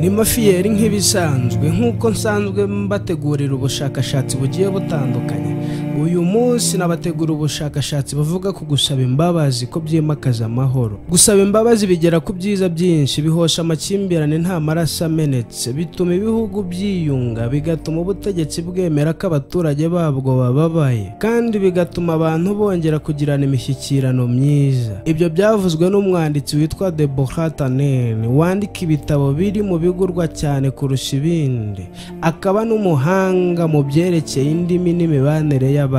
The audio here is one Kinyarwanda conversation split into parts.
ni Mafiyeri nk'ibisanzwe nk'uko nsanzwe mbategurira ubushakashatsi bugiye butandukanye. Uyu munsi nabategura ubushakashatsi bavuga ku gusaba imbabazi ko byimakaza amahoro. Gusaba imbabazi bigera ku byiza byinshi, bihosha amakimbirane nta maraso amenetse, bituma ibihugu byiyunga, bigatuma ubutegetsi bwemera ko abaturage babwo bababaye, kandi bigatuma abantu bongera kugirana imishyikirano myiza. Ibyo byavuzwe n'umwanditsi witwa Deborah Tannen wandika ibitabo biri mu bigurwa cyane kurusha ibindi, akaba n'umuhanga mu byerekeye indimi n'imibanire y'abantu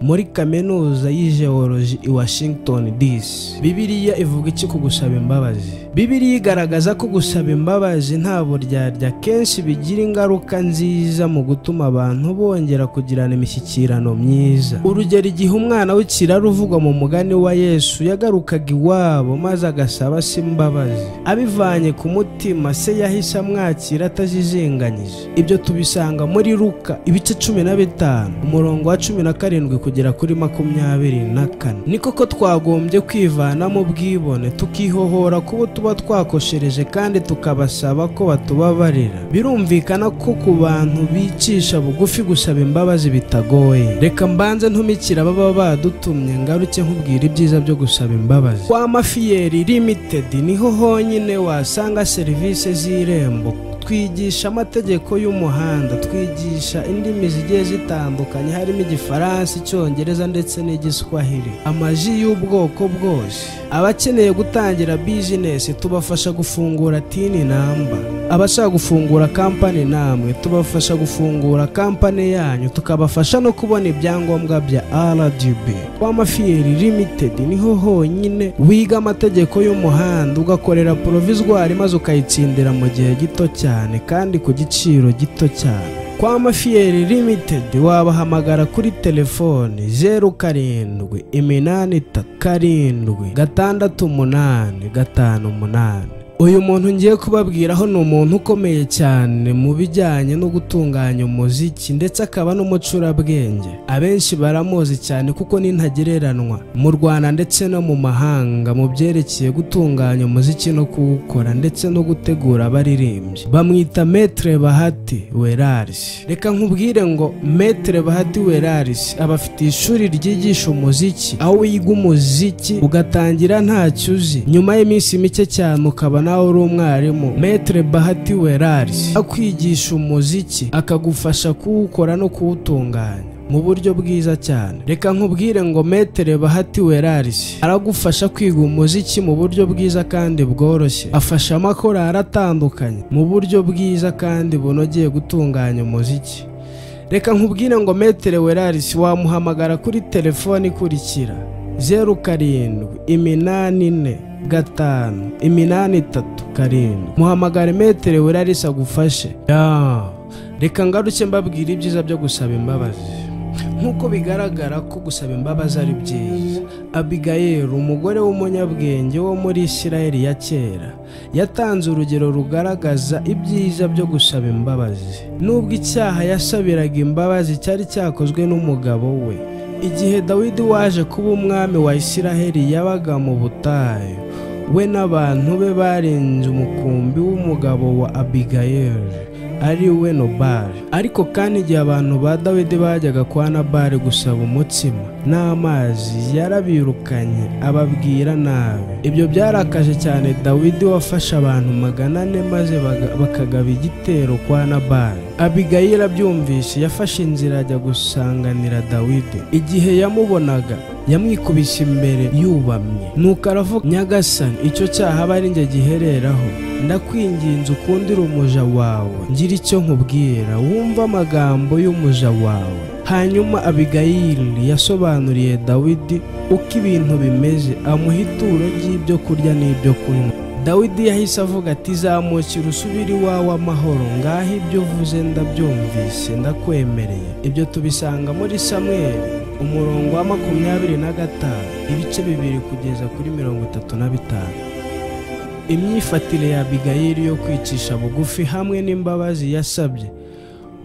muri kaminuza y'Geology i Washington DC. Bibiliya ivuga iki ku gusaba imbabazi? Bibiliya igaragaza ko gusaba imbabazi nta buryarya kenshi bigira ingaruka nziza mu gutuma abantu bongera kugirana imishyikirano myiza. Urugero, igihe umwana w'ikiraro uvugwa mu mugani wa Yesu yagarukaga iwabo maze agasaba se imbabazi abivanye ku mutima, se yahise amwakira atajijinganyije. Ibyo tubisanga muri Luka ibice 15 umurongo wa 17 kugera kuri 24. Ni koko twagombye kwivanamo ubwibone tukihohora kubo tuba twakoshereje kandi tukabasaba ko batubabarira. Birumvikana ko ku bantu bicisha bugufi gusaba imbabazi bitagoye. Reka mbanze ntumikira baba badutumye ngaruke nkubwira ibyiza byo gusaba imbabazi. Kwa Mafiyeri Limited niho honyine wasanga serivisi z'irembo. Twigisha amategeko y'umuhanda, twigisha indimi zigiye zitandukanye harimo Igifaransa, Icyongereza ndetse n'Igiswahili, amaji y'ubwoko bwose. Abakeneye gutangira business tubafasha gufungura tini namba, abashaka gufungura company namwe tubafasha gufungura company yanyu, tukabafasha no kubona ibyangombwa bya RDB. Kwa Mafiyeri Limited niho honyine wiga amategeko y'umuhanda ugakorera provisoire maze ukayitsindira mu gihe gito cyane kandi ku giciro gito cyane. Kwa Mafiyeri Limited wabahamagara kuri telefone 0783768858. Uyu muntu ngiye kubabwiraho ni umuntu ukomeye cyane mu bijyanye no gutunganya umuziki ndetse akaba n'umucurabwenge. Abenshi baramuzi cyane kuko ni ntagereranwa mu Rwanda ndetse no mu mahanga mu byerekeye gutunganya umuziki no kuwukora ndetse no gutegura abaririmbyi. Bamwita Maître Bahati Weraris. Reka nkubwire ngo Maître Bahati Weraris abafite ishuri ryigisha umuziki, aho wiga umuziki ugatangira ntacyo uzi, nyuma y'iminsi mike cyane ukaba nawe uri umwarimu. Maître Bahati Weraris akwigisha umuziki akagufasha kuwukora no kuwutunganya mu buryo bwiza cyane. Reka nkubwire ngo Maître Bahati Weraris aragufasha kwiga umuziki mu buryo bwiza kandi bworoshye. Afasha amakorali atandukanye mu buryo bwiza kandi bunogeye gutunganya umuziki. Reka nkubwire ngo Maître Weraris wamuhamagara kuri telefoni ikurikira 07845837. Muhamagare Maître Weraris agufashe. Reka ngaruke mbabwira ibyiza byo gusaba imbabazi. Nkuko bigaragara ko gusaba imbabazi ari byiza, Abigail, umugore w'umunyabwenge wo muri Isirayeli ya kera, yatanze urugero rugaragaza ibyiza byo gusaba imbabazi. Nubwo icyaha yasabiraga imbabazi cyari cyakozwe n'umugabo we, igihe Dawidi waje kuba umwami wa Isirayeli yabaga mu butayu, we n'abantu be barenze umukumbi w'umugabo wa Abigail ari we Nabali. Ariko kandi igihe abantu ba Dawidi bajyaga kwa Nabali gusaba umutsima n'amazi, yarabirukanye ababwira nabi. Ibyo byarakaje cyane Dawidi wafashe abantu 400 maze bakagaba igitero kwa Nabali. Abigail abyumvise yafashe inzira ajya gusanganira Dawidi. Igihe yamubonaga yamwikubise imbere yubamye, nuko aravuga, Nyagasani, icyo cyaha aba ari njye gihereraho. Ndakwinginze ukundire umuja wawe, ngira icyo nkubwira, wumva amagambo y'umuja wawe. Hanyuma Abigail yasobanuriye Dawidi uko ibintu bimeze, amuha ituro ry'ibyo kurya n'ibyo kunywa. Dawidi yahise avuga ati, zamukira usubire iwawe amahoro, ngaho ibyo uvuze ndabyumvise, ndakwemereye. Ibyo tubisanga muri Samuel umurongo wa 25 ibice 2 kugeza kuri 35. Imyifatire ya Abigail yo kwicisha bugufi hamwe n'imbabazi yasabye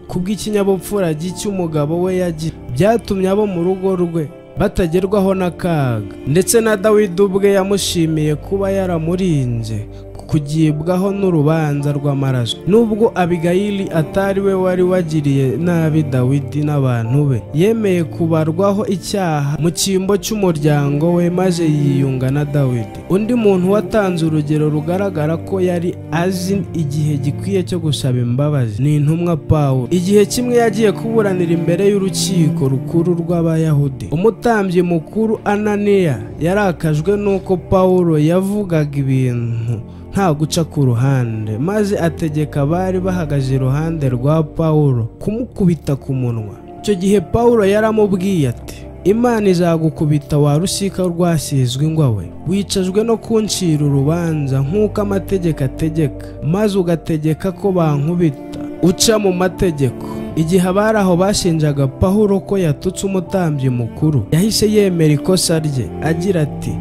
kubw'ikinyabupfura cy'umugabo we yagize byatumye abo mu rugo rwe batagerwaho n'akaga, ndetse na Dawidi ubwe yamushimiye kuba yaramurinze kugibwaho n'urubanza rw'amaraso. Nubwo Abigayili atari we wari wagiriye nabi Dawidi n'abantu be, yemeye kubarwaho icyaha mu cyimbo cy'umuryango we maze yiyunga na Dawidi. Undi muntu watanze urugero rugaragara ko yari azi igihe gikwiye cyo gusaba imbabazi ni intumwa Pawulo. Igihe kimwe yagiye kuburanira imbere y'urukiko rukuru rw'Abayahudi. Umutambyi mukuru Ananiya yarakajwe nuko Pawulo yavugaga ibintu nta guca ku ruhande, maze ategeka abari bahagaze iruhande rwa Pawulo kumukubita ku munwa. Icyo gihe Pawulo yaramubwiye ati, Imana izagukubita wa rusika rwasizwe ingwa we, wicajwe no kuncira urubanza nk'uko amategeko ategeka, maze ugategeka ko bankubita uca mu mategeko. Igihe abari aho bashinjaga Pawulo ko yatutse umutambyi mukuru, yahise yemera ikosa rye agira ati,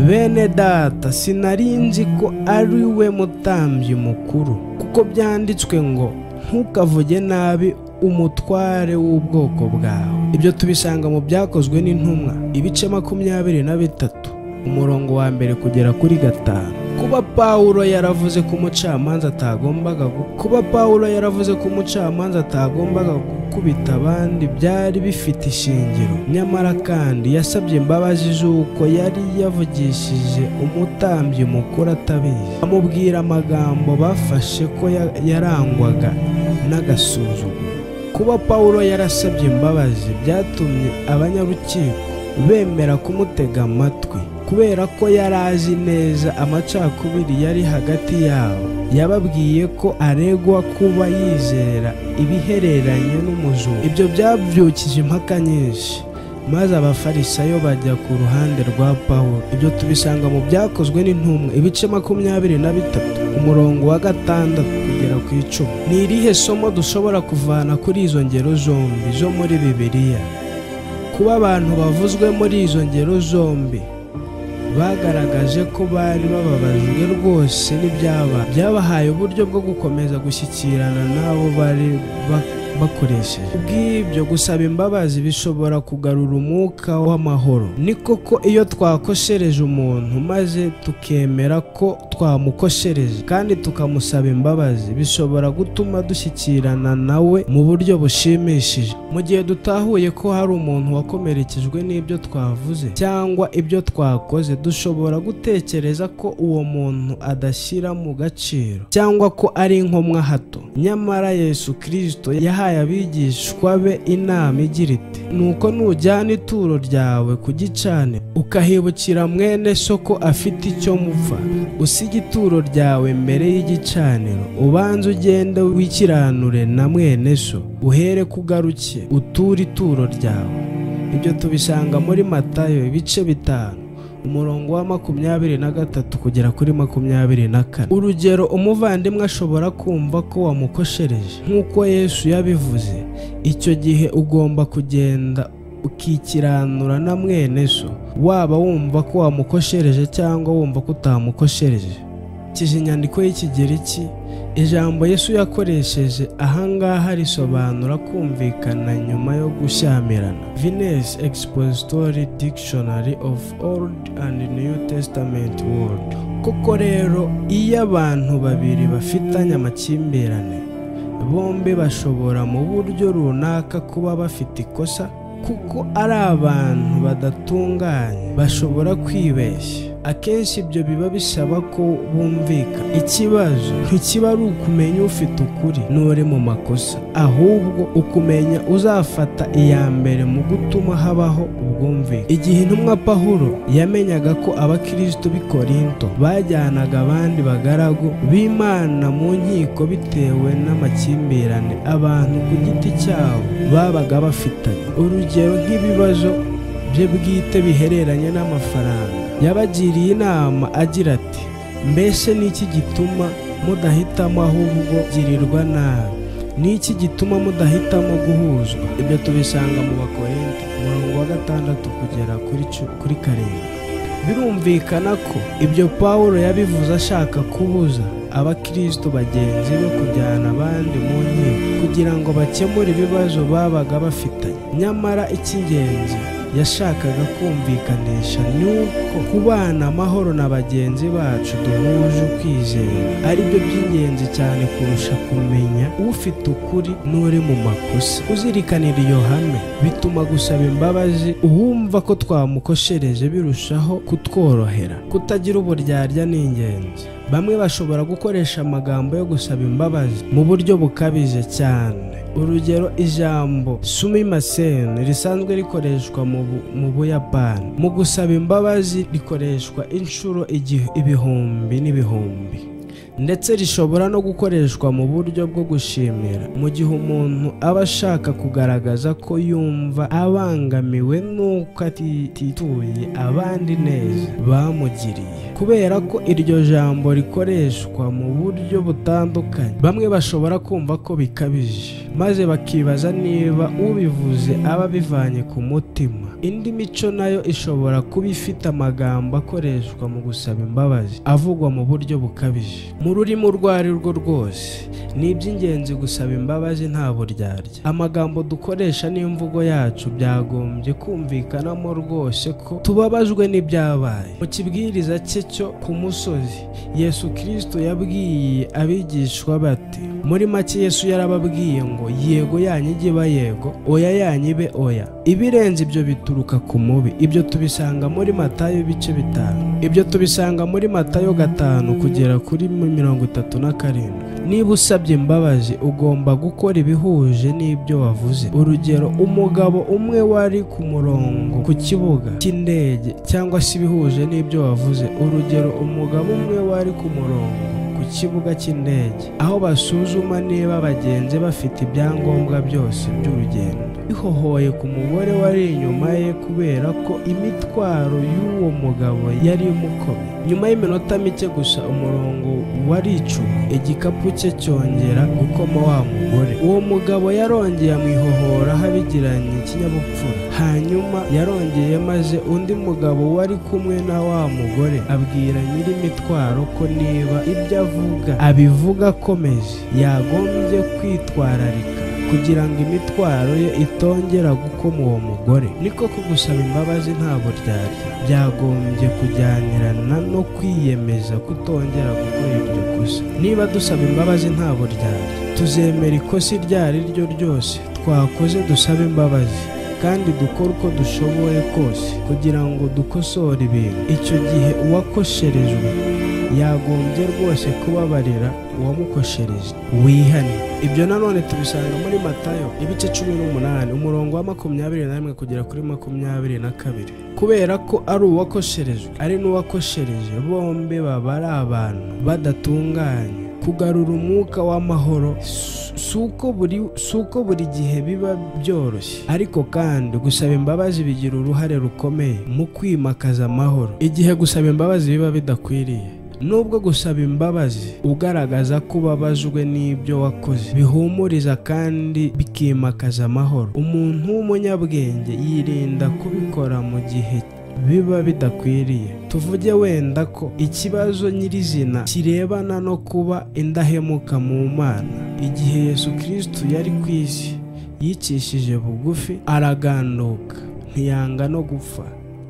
bene data, sinari nzi ko ari we mutambyi mukuru, kuko byanditswe ngo ntukavuge nabi umutware w'ubwoko bwawe. Ibyo tubisanga mu Byakozwe n'Intumwa ibice 23 umurongo wa 1 kugera kuri 5. Kuba Pawulo yaravuze ko umucamanza atagombaga gukubita abandi byari bifite ishingiro, nyamara kandi yasabye imbabazi z'uko yari yavugishije umutambyi mukuru atabizi, amubwira amagambo bafashe ko yarangwaga n'agasuzuguro. Kuba Pawulo yarasabye imbabazi byatumye abanyarukiko bemera kumutega amatwi, kubera ko yari azi neza amacakubiri yari hagati yabo. Yababwiye ko aregwa kuba yizera ibihereranye n'umuzuko. Ibyo byabyukije impaka nyinshi, maze abafarisayo bajya ku ruhande rwa Pawulo. Ibyo tubisanga mu Byakozwe n'Intumwa ibice 23 umurongo wa 6 kugera ku 10. Ni irihe somo dushobora kuvana kuri izo ngero zombi zo muri Bibiliya? Kuba abantu bavuzwe muri izo ngero zombi bagaragaje ko bari bababajwe rwose n'ibyaba, byabahaye uburyo bwo gukomeza gushyikirana n'abo bari bakoresheje. Ubw'ibyo gusaba imbabazi bishobora kugarura umwuka w'amahoro. Ni koko iyo twakoshereje umuntu maze tukemera ko twamukoshereje kandi tukamusaba imbabazi, bishobora gutuma dushyikirana nawe mu buryo bushimishije. Mu gihe dutahuye ko hari umuntu wakomerekejwe n'ibyo twavuze cyangwa ibyo twakoze, dushobora gutekereza ko uwo muntu adashyira mu gaciro cyangwa ko ari inkomwa hato. Nyamara Yesu Kristo yahaye abigishwa be inama igira iti, nuko nujyana ituro ryawe ku gicaniro ukahibukira mwene so ko afite icyo mupfa, usige ituro ryawe mbere y'igicaniro, ubanze ugende wikiranure na mwene so, uhere kugaruke uture ituro ryawe. Ibyo tubisanga muri Matayo ibice 5 umurongo wa 23 kugera kuri 24. Urugero, umuvandimwe ashobora kumva ko wamukoshereje nk'uko Yesu yabivuze. Icyo gihe ugomba kugenda ukikiranura na mwene so, waba wumva ko wamukoshereje cyangwa wumva ko utamukoshereje. Kije inyandiko y'Ikigereki, ijambo Yesu yakoresheje ahangaha risobanura kumvikana nyuma yo gushyamirana. Vines Expository Dictionary of Old and New Testament Word. Koko rero, iyo abantu babiri bafitanye amakimbirane, bombi bashobora mu buryo runaka kuba bafite ikosa, kuko ari abantu badatunganye, bashobora kwibeshya. Akenshi ibyo biba bisaba ko bumvika. Ikibazo ntikiba ari ukumenya ufite ukuri n'uri mu makosa, ahubwo ukumenya uzafata iya mbere mu gutuma habaho ubwumvike. Igihe intumwa Pawulo yamenyaga ko abakristo b'i Korinto bajyanaga abandi bagaragu b'Imana mu nkiko bitewe n'amakimbirane abantu ku giti cyabo babaga bafitanye, urugero nk'ibibazo bye bwite bihereranye n'amafaranga, yabagiriye inama agira ati, mbese niki gituma mudahitamo ahubwo girirwa nabi? Niki gituma mudahitamo guhuzwa? Ibyo tubisanga mu Bakorinto umurongo wa 6 kugera kuri 7. Birumvikana ko ibyo Pawulo yabivuze ashaka kubuza abakristo bagenzi be kujyana abandi mu nkiko kugira ngo bakemure ibibazo babaga bafitanye. Nyamara icy'ingenzi yashakaga kumvikanisha ni uko kubana amahoro na bagenzi bacu duhuje ukwizera ari byo by'ingenzi cyane kurusha kumenya ufite ukuri n'uri mu makosa. Uzirikanira iyo hame bituma gusaba imbabazi uwumva ko twamukoshereje birushaho kutworohera. Kutagira uburyarya ni ingenzi. Bamwe bashobora gukoresha amagambo yo gusaba imbabazi mu buryo bukabije cyane. Urugero, ijambo sumimasen risanzwe rikoreshwa mu Buyapani mu gusaba imbabazi rikoreshwa inshuro ibihumbi n'ibihumbi, ndetse rishobora no gukoreshwa mu buryo bwo gushimira mu gihe umuntu aba ashaka kugaragaza ko yumva abangamiwe n'uko atituye abandi neza bamugiriye. Kubera ko iryo jambo rikoreshwa mu buryo butandukanye, bamwe bashobora kumva ko bikabije maze bakibaza niba ubivuze aba bivanye ku mutima. Indi mico nayo ishobora kuba ifite amagambo akoreshwa mu gusaba imbabazi avugwa mu buryo bukabije. Mu rurimi urwo ari rwo rwose ni iby'ingenzi gusaba imbabazi nta buryarya. Amagambo dukoresha n'imvugo yacu byagombye kumvikanamo rwose ko tubabajwe n'ibyabaye. Mu kibwiriza cye cyo ku musozi, Yesu Kristo yabwiye abigishwa bati, muri make Yesu yarababwiye ngo yego yanyu ijye iba yego, oya yanyu ibe oya. Ibirenze ibyo bituruka ku mubi. Ibyo tubisanga muri Matayo ibice 5. Ibyo tubisanga muri Matayo 5 kugera kuri 37. Niba usabye imbabazi ugomba gukora ibihuje n'ibyo wavuze. Urugero, umugabo umwe wari ku murongo ku kibuga cy'indege, cyangwa se ibihuje n'ibyo wavuze. Urugero, umugabo umwe wari ku murongo ku kibuga cy'indege aho basuzuma niba abagenzi bafite ibyangombwa byose by'urugendo. Ihohoye ku mugore wari inyuma ye kubera ko imitwaro y'uwo mugabo yari imukomye. Nyuma y'iminota mike gusa umurongo waricumye, igikapu cye cyongera gukoma wa mugore. Uwo mugabo yarongeye amwihohora habigiranye ikinyabupfura. Hanyuma yarongeye maze undi mugabo wari kumwe na wa mugore abwira nyiri imitwaro ko niba ibyo avuga abivuga akomeje yagombye kwitwararika kugira ngo imitwaro ye itongera gukoma uwo mugore. Niko kugusaba imbabazi nta buryarya byagombye kujyanirana no kwiyemeza kutongera gukora ibyo gusa. Niba dusaba imbabazi nta buryarya, tuzemera ikosa iryo ari ryo ryose twakoze dusabe imbabazi, kandi dukora uko dushoboye kose kugira ngo dukosore ibintu. Icyo gihe uwakosherejwe yagombye rwose kubabarira uwamukoshereje, wihane. Ibyo nanone tubisanga muri Matayo ibice 18 umurongo wa 21 kugera kuri 22. Kubera ko ari uwakosherejwe ari n'uwakoshereje, bombi baba ari abantu badatunganye. Kugarura umwuka w'amahoro suko buri gihe biba byoroshye, ariko kandi gusaba imbabazi bigira uruhare rukomeye mu kwimakaza amahoro igihe gusaba imbabazi biba bidakwiriye. Nubwo gusaba imbabazi ugaragaza ko ubabajwe n'ibyo wakoze bihumuriza kandi bikimakaza amahoro, umuntu w'umunyabwenge yirinda kubikora mu gihe biba bidakwiriye. Tuvuge wenda ko ikibazo nyirizina kirebana no kuba indahemuka mu Mana. Igihe Yesu Kristo yari ku isi yicishije bugufi, araganduka, ntiyanga no gupfa,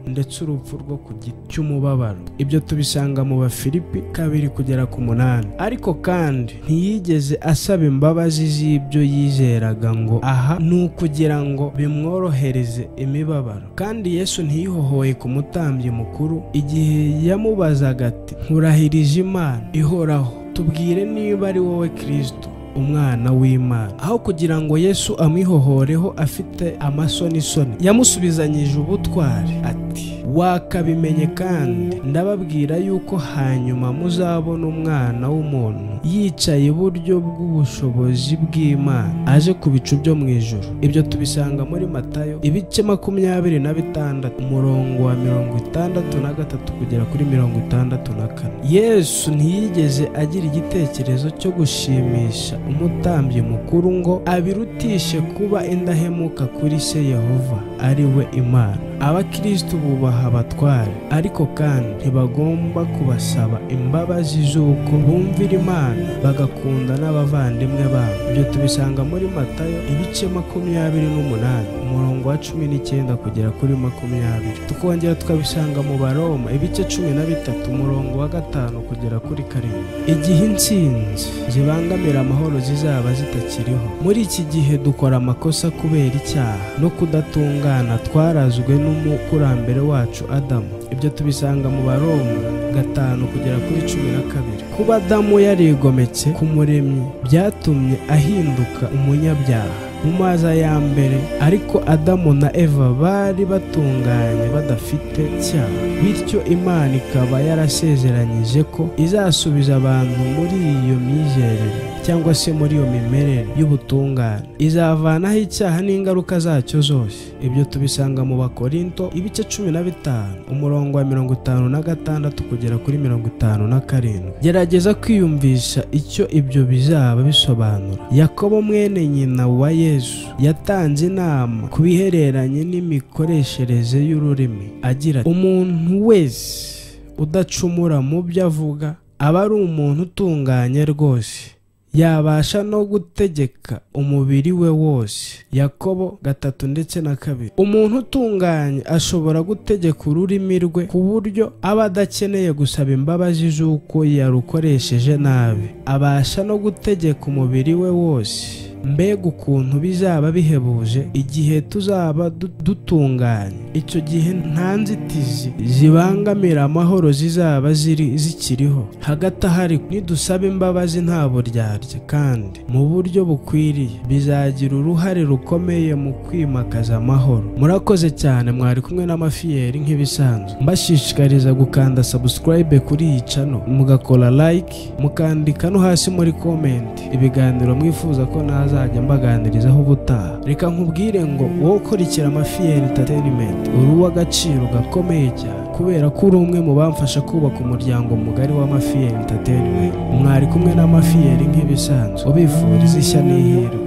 ndetse urupfu rwo ku giti cy'umubabaro. Ibyo tubisanga mu Bafilipi 2:8. Ariko kandi ntiyigeze asaba imbabazi z'ibyo yizeraga ngo aha ni ukugira ngo bimworohereze imibabaro. Kandi Yesu ntiyihohoye ku mutambyi mukuru igihe yamubazaga ati, nkurahirije Imana ihoraho, tubwire niba ari wowe Kristo, umwana w'Imana. Aho kugira ngo Yesu amwihohoreho afite amasonisoni, yamusubizanyije ubutwari ati, wakabimenye kandi ndababwira yuko hanyuma muzabona Umwana w'umuntu yicaye iburyo bw'ubushobozi bw'Imana aje ku bicu byo mu ijuru. Ibyo tubisanga muri Matayo ibice 26 umurongo wa 63 kugera kuri 64. Yesu ntiyigeze agira igitekerezo cyo gushimisha umutambyi mukuru ngo abirutishe kuba indahemuka kuri se Yehova. ari we Imana. Abakristo bubaha abatware, ariko kandi ntibagomba kubasaba imbabazi z'uko bumvira Imana bagakunda n'abavandimwe babo. Ibyo tubisanga muri Matayo ibice 28 umurongo wa 19 kugera kuri 20. Tukongera tukabisanga mu Baroma ibice 13 umurongo wa 5 kugera kuri 7. Igihe intsinzi zibangamira amahoro zizaba zitakiriho. Muri iki gihe dukora amakosa kubera icyaha no kudatungana twarazwe n'umukurambere wacu Adamu. Ibyo tubisanga mu Baroma 5 kugera kuri 12. Kuba Adamu yarigometse ku Muremyi byatumye ahinduka umunyabyaha mu maza ya mbere, ariko Adamu na Eva bari batunganye badafite cyaha. Bityo Imana ikaba yarasezeranyije ko izasubiza abantu muri iyo mizerere cyangwa se muri iyo mimerere y'ubutungane, izavanaho icyaha n'ingaruka zacyo zose. Ibyo tubisanga mu Bakorinto ibice 15 umurongo wa 56 kugera kuri 57. Gerageza kwiyumvisha icyo ibyo bizaba bisobanura. Yakobo mwene nyina wa Yesu yatanze inama ku bihereranye n'imikoreshereze y'ururimi agira ati, umuntu wese udacumura mu byo avuga aba ari umuntu utunganye rwose, yabasha no gutegeka umubiri we wose. Yakobo 3 ndetse na 2. Umuntu utunganye ashobora gutegeka ururimi rwe ku buryo aba adakeneye gusaba imbabazi z'uko yarukoresheje nabi. Abasha no gutegeka umubiri we wose. Mbega ukuntu bizaba bihebuje igihe tuzaba dutunganye. Icyo gihe nta nzitizi zibangamira amahoro zizaba zikiriho. Hagati ahari nidusaba imbabazi nta buryarya kandi mu buryo bukwiriye, bizagira uruhare rukomeye mu kwimakaza amahoro. Murakoze cyane, mwari kumwe n'Amafiyeri nk'ibisanzwe. Mbashishikariza gukanda subscribe kuri iyi channel, mugakora like, mukandika no hasi muri comment ibiganiro mwifuza ko nazajya mbaganirizaho ubutaha. Reka nkubwire ngo wowe ukurikira Amafiyeri Entertainment uri uw'agaciro gakomeye cyane, kubera ko uri umwe mu bamfasha kubaka umuryango mugari w'Amafiyeri Entertainment. Mwari kumwe n'Amafiyeri nk'ibisanzwe, ubifuriza ishya n'ihirwe.